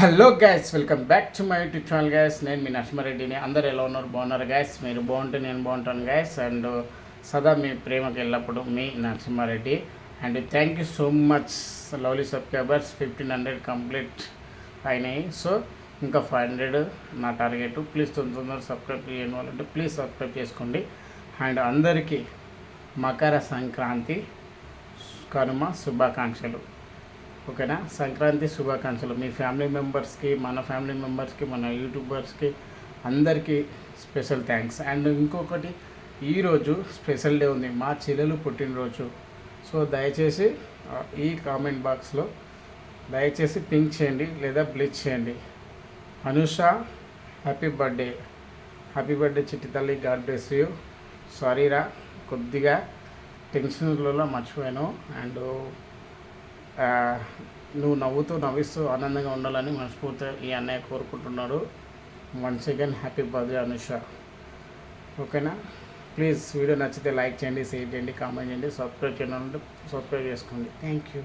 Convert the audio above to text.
Hello guys, welcome back to my YouTube channel guys. నేను మీ నరసింహారెడ్డిని. అందరు ఎలా ఉన్నారు? బాగున్నారు గైస్? మీరు బాగుంటే నేను బాగుంటాను గైస్. అండ్ సదా మీ ప్రేమకి ఎల్లప్పుడు మీ Narasimha Reddy. And thank you so much lovely subscribers. 1500 complete అయినాయి. సో ఇంకా 500 నా టార్గెట్. ప్లీజ్ తొందర సబ్స్క్రైబ్ చేయని వాళ్ళంటే ప్లీజ్ సబ్స్క్రైబ్ చేసుకోండి. అండ్ అందరికీ మకర సంక్రాంతి కనుమ శుభాకాంక్షలు. ఓకేనా? సంక్రాంతి శుభాకాంక్షలు మీ ఫ్యామిలీ మెంబర్స్కి, మన ఫ్యామిలీ మెంబర్స్కి, మన యూట్యూబర్స్కి అందరికీ స్పెషల్ థ్యాంక్స్. అండ్ ఇంకొకటి, ఈరోజు స్పెషల్ డే ఉంది, మా చెల్లెలు పుట్టినరోజు. సో దయచేసి ఈ కామెంట్ బాక్స్లో దయచేసి పింక్ చేయండి లేదా బ్లీచ్ చేయండి. Anusha happy birthday. Happy birthday చిట్టి తల్లి, గాడ్ బ్లెస్ యూ. సారీరా, కొద్దిగా టెన్షన్లలో మర్చిపోయాను. అండ్ నువ్వు నవ్విస్తూ ఆనందంగా ఉండాలని మనస్ఫూర్తిగా ఈ అన్నయ్య కోరుకుంటున్నాడు. Once again happy birthday Anusha. ఓకేనా? ప్లీజ్ వీడియో నచ్చితే లైక్ చేయండి, షేర్ చేయండి, కామెంట్ చేయండి, సబ్స్క్రైబ్ చేయాలంటే సబ్స్క్రైబ్ చేసుకోండి. Thank you.